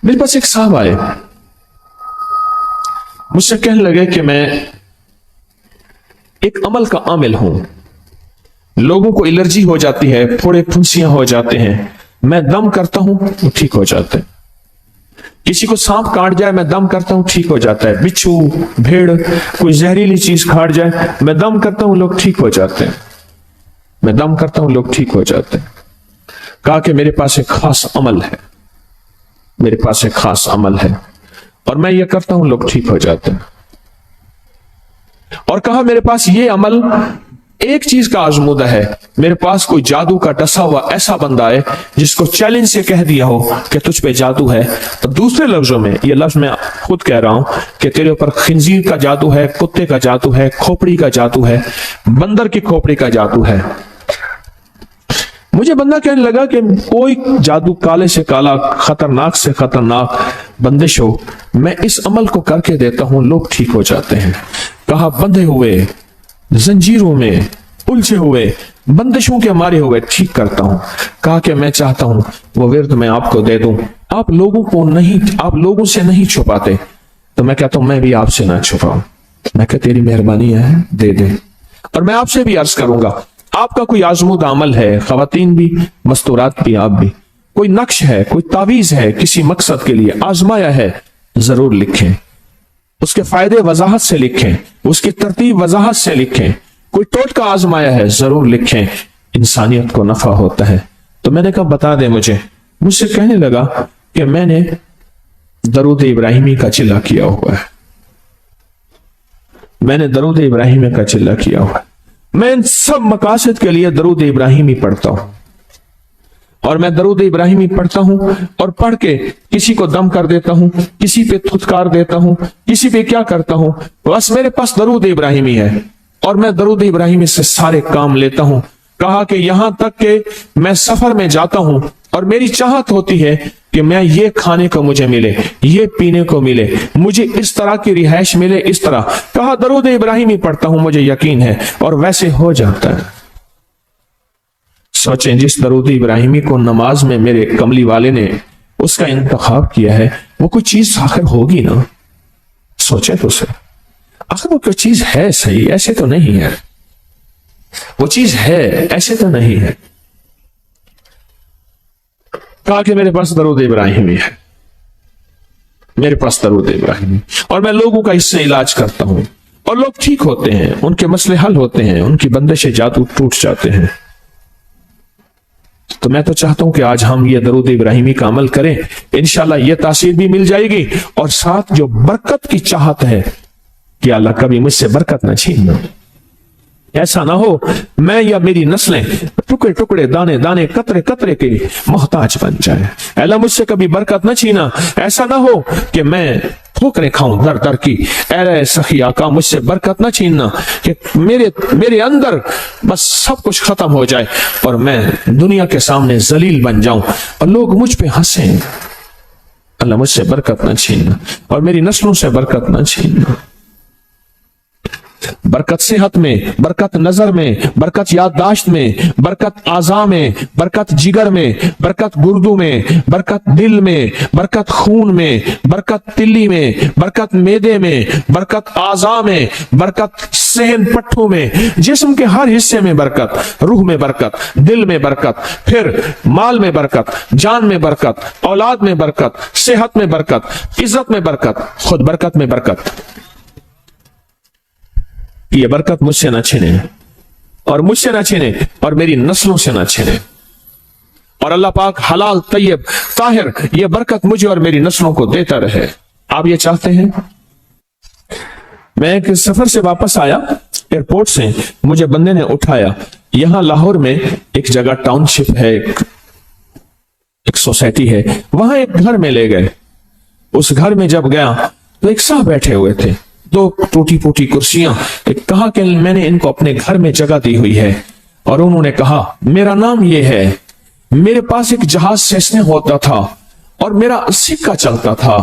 मेरे पास एक साहब आए, मुझसे कहने लगे कि मैं एक अमल का आमिल हूं, लोगों को एलर्जी हो जाती है, फोड़े फुंसियां हो जाते हैं, मैं दम करता हूं वो ठीक हो जाते हैं। किसी को सांप काट जाए मैं दम करता हूं ठीक हो जाता है। बिच्छू, भेड़, कोई जहरीली चीज काट जाए मैं दम करता हूं लोग ठीक हो जाते हैं। मैं दम करता हूं लोग ठीक हो जाते हैं। कहा कि मेरे पास एक खास अमल है, मेरे पास एक खास अमल है और मैं ये करता हूं लोग ठीक हो जाते हैं। और कहा मेरे पास ये अमल एक चीज का आजमूदा है, मेरे पास कोई जादू का डसा हुआ ऐसा बंदा है जिसको चैलेंज से कह दिया हो कि तुझ पे जादू है, और दूसरे लफ्जों में, ये लफ्ज मैं खुद कह रहा हूं कि तेरे ऊपर खिंजीर का जादू है, कुत्ते का जादू है, खोपड़ी का जादू है, बंदर की खोपड़ी का जादू है। मुझे बंदा कहने लगा कि कोई जादू काले से काला, खतरनाक से खतरनाक बंदिश हो, मैं इस अमल को करके देता हूं लोग ठीक हो जाते हैं। कहा बंधे हुए, जंजीरों में उलझे हुए, बंदिशों के मारे हुए ठीक करता हूं। कहा कि मैं चाहता हूं वो विर्द मैं आपको दे दूं, आप लोगों को नहीं, आप लोगों से नहीं छुपाते, तो मैं कहता हूं मैं भी आपसे ना छुपाऊं। मैं कहता तेरी मेहरबानी है, दे दे। और मैं आपसे भी अर्ज करूंगा, आपका कोई आजमूदा अमल है, खवातीन भी, मस्तूरात भी, आप भी, कोई नक्श है, कोई तावीज है, किसी मकसद के लिए आजमाया है, जरूर लिखें, उसके फायदे वजाहत से लिखें, उसकी तरतीब वजाहत से लिखें। कोई टोटका आजमाया है, जरूर लिखें, इंसानियत को नफा होता है। तो मैंने कहा बता दे मुझे। मुझसे कहने लगा कि मैंने दरूद इब्राहिमी का चिल्ला किया हुआ है, मैंने दरूद इब्राहिमी का चिल्ला किया हुआ है, मैं इन सब मकासद के लिए दरूद इब्राहिमी पढ़ता हूं, और मैं दरूद इब्राहिमी पढ़ता हूं और पढ़ के किसी को दम कर देता हूं, किसी पे थुतकार देता हूं, किसी पे क्या करता हूं, बस मेरे पास दरूद इब्राहिमी है और मैं दरूद इब्राहिमी से सारे काम लेता हूं। कहा कि यहां तक कि मैं सफर में जाता हूं और मेरी चाहत होती है कि मैं ये खाने को मुझे मिले, ये पीने को मिले, मुझे इस तरह की रिहाइश मिले, इस तरह। कहा दरूद इब्राहिमी पढ़ता हूं, मुझे यकीन है, और वैसे हो जाता है। सोचें, जिस दरूद इब्राहिमी को नमाज में मेरे कमली वाले ने उसका इंतखाब किया है, वो कोई चीज आखिर होगी ना। सोचें तो सही, आखिर वो कोई चीज है सही, ऐसे तो नहीं है, वो चीज है ऐसे तो नहीं है। कहा कि मेरे पास दरूद इब्राहिमी है, मेरे पास दरूद इब्राहिमी, और मैं लोगों का इससे इलाज करता हूं और लोग ठीक होते हैं, उनके मसले हल होते हैं, उनकी बंदिशें जादू टूट जाते हैं। तो मैं तो चाहता हूं कि आज हम ये दरूद इब्राहिमी का अमल करें, इंशाल्लाह ये तासीर भी मिल जाएगी, और साथ जो बरकत की चाहत है कि अल्लाह कभी मुझसे बरकत ना छीनना। ऐसा ना हो मैं या मेरी नस्लें टुकड़े टुकड़े, दाने दाने, कतरे कतरे के मोहताज बन जाए। अल्लाह मुझसे कभी बरकत ना छीना। ऐसा ना हो कि मैं ठोकरें खाऊं दर दर की। ऐ सखी आका, मुझसे बरकत ना छीनना कि मेरे अंदर बस सब कुछ खत्म हो जाए और मैं दुनिया के सामने जलील बन जाऊं और लोग मुझ पे हंसें। अल्लाह मुझसे बरकत ना छीनना और मेरी नस्लों से बरकत ना छीनना। बरकत सेहत में, बरकत नजर में, बरकत याददाश्त में, बरकत आज़ा में, बरकत जिगर में, बरकत गुर्दों में, बरकत दिल में, बरकत खून में, बरकत तिल्ली में, बरकत मेदे में, बरकत आज़ा में, बरकत सहन पट्टों में, जिस्म के हर हिस्से में बरकत, रूह में बरकत, दिल में बरकत, फिर माल में बरकत, जान में बरकत, औलाद में बरकत, सेहत में बरकत, इज्जत में बरकत, खुद बरकत में बरकत। ये बरकत मुझसे ना छिने और मुझसे ना छिने और मेरी नस्लों से ना छिने, और अल्लाह पाक हलाल तैयब ताहिर ये बरकत मुझे और मेरी नस्लों को देता रहे। आप ये चाहते हैं? मैं एक सफर से वापस आया, एयरपोर्ट से मुझे बंदे ने उठाया, यहां लाहौर में एक जगह टाउनशिप है, एक सोसाइटी है, वहां एक घर में ले गए। उस घर में जब गया तो एक साहब बैठे हुए थे, दो टूटी फूटी कुर्सियां। कहा कि मैंने इनको अपने घर में जगह दी हुई है, और उन्होंने कहा मेरा नाम ये है, मेरे पास एक जहाज सेसने होता था और मेरा सिक्का चलता था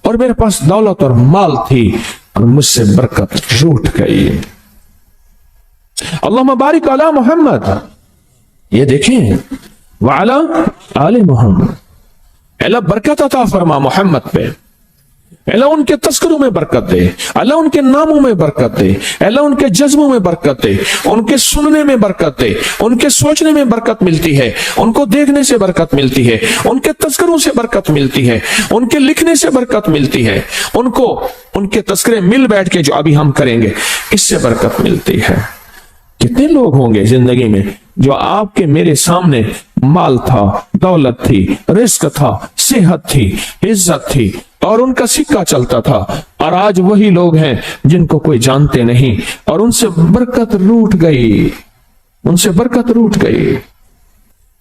और मेरे पास दौलत और माल थी और मुझसे बरकत रूठ गई। अल्लाहुम्मा बारिक अला मोहम्मद, ये देखें, वाला आले मोहम्मद। अल्लाह बरकत अता फरमा मोहम्मद पे, अल्लाह उनके तस्करों में बरकत दे, अल्लाह उनके नामों में बरकत दे, अल्लाह उनके जज्बों में बरकत दे, उनके सुनने में बरकत दे, उनके सोचने में बरकत मिलती है, उनको देखने से बरकत मिलती है, उनके तस्करों से बरकत मिलती है, उनके लिखने से बरकत मिलती है, उनको उनके तस्करे मिल बैठ के जो अभी हम करेंगे इससे बरकत मिलती है। कितने लोग होंगे जिंदगी में जो आपके मेरे सामने माल था, दौलत थी, रिस्क था, सेहत थी, इज्जत थी और उनका सिक्का चलता था, और आज वही लोग हैं जिनको कोई जानते नहीं और उनसे बरकत रूठ गई, उनसे बरकत रूठ गई।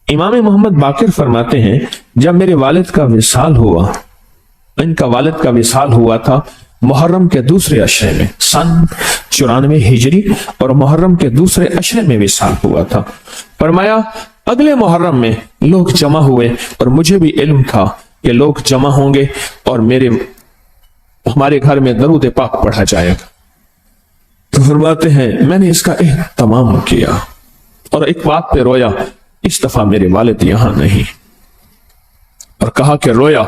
इमाम मोहम्मद बाकिर फरमाते हैं, जब मेरे वालिद का विसाल हुआ, इनका वालिद का विसाल हुआ था मुहर्रम के दूसरे अशरे में, सन 94 हिजरी, और मुहर्रम के दूसरे अशरे में विसाल हुआ था। फरमाया अगले मुहर्रम में लोग जमा हुए और मुझे भी इल्म था कि लोग जमा होंगे और हमारे घर में दरूद पाक पढ़ा जाएगा। तो फरमाते हैं मैंने इसका एहतमाम किया और एक बात पे रोया, इस दफा मेरे वालिद यहां नहीं, और कहा कि रोया,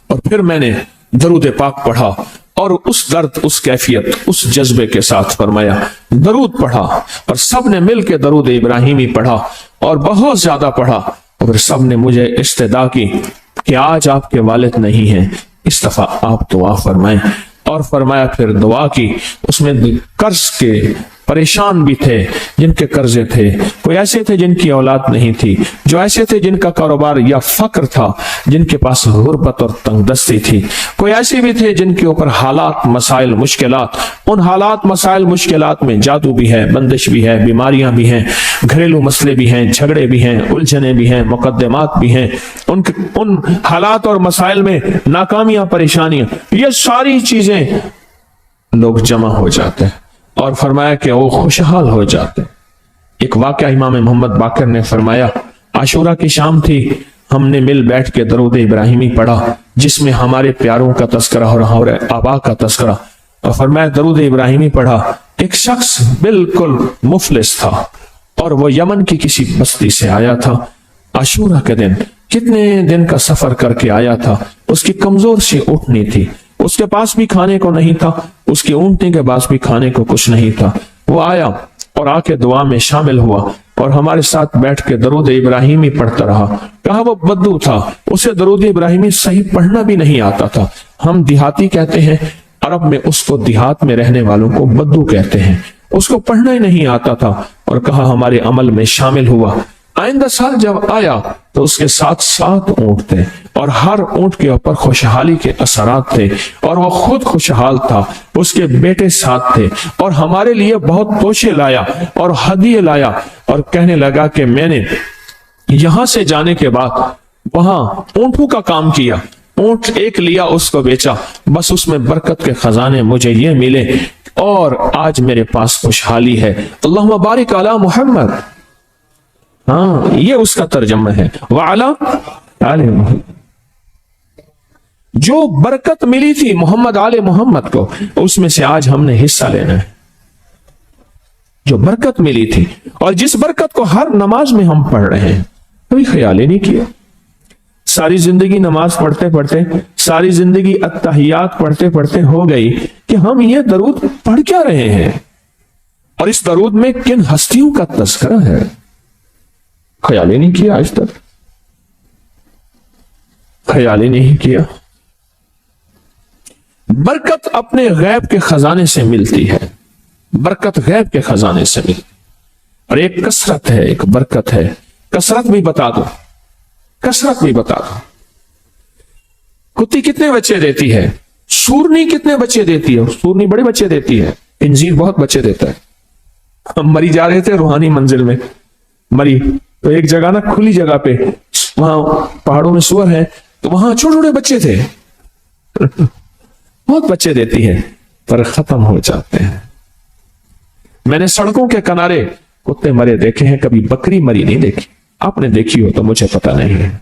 और फिर मैंने दरूद पाक पढ़ा और उस दर्द, उस कैफियत, उस जज्बे के साथ फरमाया दरूद पढ़ा, और सब ने मिल के दरूद इब्राहिमी पढ़ा और बहुत ज्यादा पढ़ा, और फिर सब ने मुझे इस्तेदा की कि आज आपके वालिद नहीं हैं, इस दफा आप दुआ फरमाएं। और फरमाया फिर दुआ की, उसमें कर्ज के परेशान भी थे जिनके कर्जे थे, कोई ऐसे थे जिनकी औलाद नहीं थी, जो ऐसे थे जिनका कारोबार या फक्र था, जिनके पास गुर्बत और तंगदस्ती थी, कोई ऐसे भी थे जिनके ऊपर हालात, मसाइल, मुश्किलात, उन हालात, मसाइल, मुश्किलात में जादू भी है, बंदिश भी है, बीमारियां भी हैं, घरेलू मसले भी हैं, झगड़े भी हैं, उलझने भी हैं, मुकद्दमात भी हैं, उन हालात और मसाइल में नाकामियां, परेशानियां, ये सारी चीजें लोग जमा हो जाते हैं और फरमाया कि वो खुशहाल हो जाते। एक वाकया इमाम मोहम्मद बाकर ने फरमाया, आशूरा की शाम थी, हमने मिल बैठ के दरूद इब्राहिमी पढ़ा जिसमें हमारे प्यारों का तस्करा हो रहा है, आबा का तस्करा, और फरमाया दरूद इब्राहिमी पढ़ा। एक शख्स बिल्कुल मुफलिस था और वो यमन की किसी बस्ती से आया था, आशूरा के दिन कितने दिन का सफर करके आया था, उसकी कमजोर सी ऊँटनी थी, उसके पास भी खाने को नहीं था, उसकी ऊँटनी के पास भी खाने को कुछ नहीं था। वो आया और आके दुआ में शामिल हुआ और हमारे साथ बैठ के दरूद इब्राहिमी पढ़ता रहा। कहा वो बद्दू था, उसे दरूद इब्राहिमी सही पढ़ना भी नहीं आता था। हम देहाती कहते हैं, अरब में उसको देहात में रहने वालों को बद्दू कहते हैं, उसको पढ़ना ही नहीं आता था। और कहा हमारे अमल में शामिल हुआ। आइंदा साल जब आया तो उसके साथ 7 ऊंट थे और हर ऊंट के ऊपर खुशहाली के असरात थे और वो खुद खुशहाल था, उसके बेटे साथ थे और हमारे लिए बहुत तोशे लाया और हदिये लाया और कहने लगा कि मैंने यहां से जाने के बाद वहां ऊंटों का काम किया, ऊंट एक लिया, उसको बेचा, बस उसमें बरकत के खजाने मुझे ये मिले और आज मेरे पास खुशहाली है। अल्लाहुम्मा बारिक अला मुहम्मद। हाँ, ये उसका तर्जमा है। वाला जो बरकत मिली थी मोहम्मद आले मोहम्मद को, उसमें से आज हमने हिस्सा लेना है। जो बरकत मिली थी और जिस बरकत को हर नमाज में हम पढ़ रहे हैं, कभी ख्याल ही नहीं किया। सारी जिंदगी नमाज पढ़ते पढ़ते, सारी जिंदगी अत्तहियात पढ़ते पढ़ते हो गई कि हम ये दरूद पढ़ क्या रहे हैं और इस दरूद में किन हस्तियों का तज़किरा है, ख्याल ही नहीं किया। आज तक ख्याल ही नहीं किया। बरकत अपने गैब के खजाने से मिलती है, बरकत गैब के खजाने से मिलती, और एक कसरत है, एक बरकत है। कसरत भी बता दो, कसरत भी बता दो। कुत्ती कितने बच्चे देती है? सूरनी कितने बच्चे देती है? सूरनी बड़े बच्चे देती है, इंजीर बहुत बच्चे देता है। हम मरी जा रहे थे रूहानी मंजिल में, मरी तो एक जगह ना, खुली जगह पे, वहां पहाड़ों में सुअर है, तो वहां छोटे छोटे बच्चे थे बहुत बच्चे देती है, पर खत्म हो जाते हैं। मैंने सड़कों के किनारे कुत्ते मरे देखे हैं, कभी बकरी मरी नहीं देखी। आपने देखी हो तो मुझे पता नहीं है।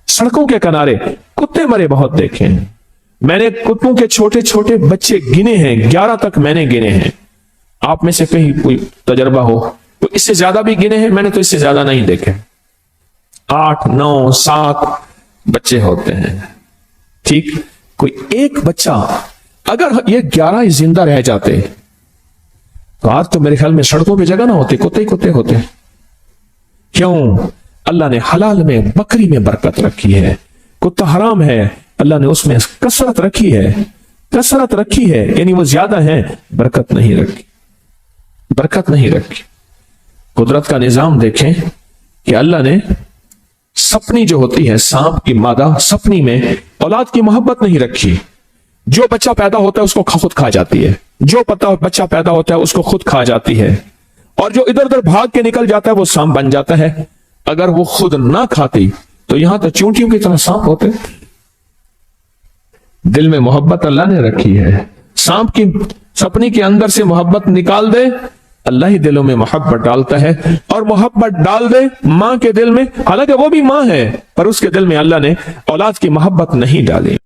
सड़कों के किनारे कुत्ते मरे बहुत देखे हैं। मैंने कुत्तों के छोटे छोटे बच्चे गिने हैं, 11 तक मैंने गिने हैं। आप में से कहीं कोई तजर्बा हो तो इससे ज्यादा भी गिने हैं, मैंने तो इससे ज्यादा नहीं देखे। 8, 9, 7 बच्चे होते हैं, ठीक। कोई एक बच्चा, अगर ये 11 ही जिंदा रह जाते तो आज तो मेरे ख्याल में सड़कों पे जगह ना होती, कुत्ते ही कुत्ते होते। क्यों? अल्लाह ने हलाल में बकरी में बरकत रखी है, कुत्ता हराम है, अल्लाह ने उसमें कसरत रखी है, कसरत रखी है, यानी वो ज्यादा है, बरकत नहीं रखी, बरकत नहीं रखी। कुदरत का निजाम देखें कि अल्लाह ने सपनी जो होती है, सांप की मादा सपनी में औलाद की मोहब्बत नहीं रखी। जो बच्चा पैदा होता है उसको खुद खा जाती है, जो बच्चा पैदा होता है उसको खुद खा जाती है, और जो इधर उधर भाग के निकल जाता है वो सांप बन जाता है। अगर वो खुद ना खाती तो यहां तो चूंटियों की तरह सांप होते। दिल में मोहब्बत अल्लाह ने रखी है। सांप की सपनी के अंदर से मोहब्बत निकाल दे, अल्लाह ही दिलों में मोहब्बत डालता है, और मोहब्बत डाल दे मां के दिल में, हालांकि वो भी मां है, पर उसके दिल में अल्लाह ने औलाद की मोहब्बत नहीं डाली।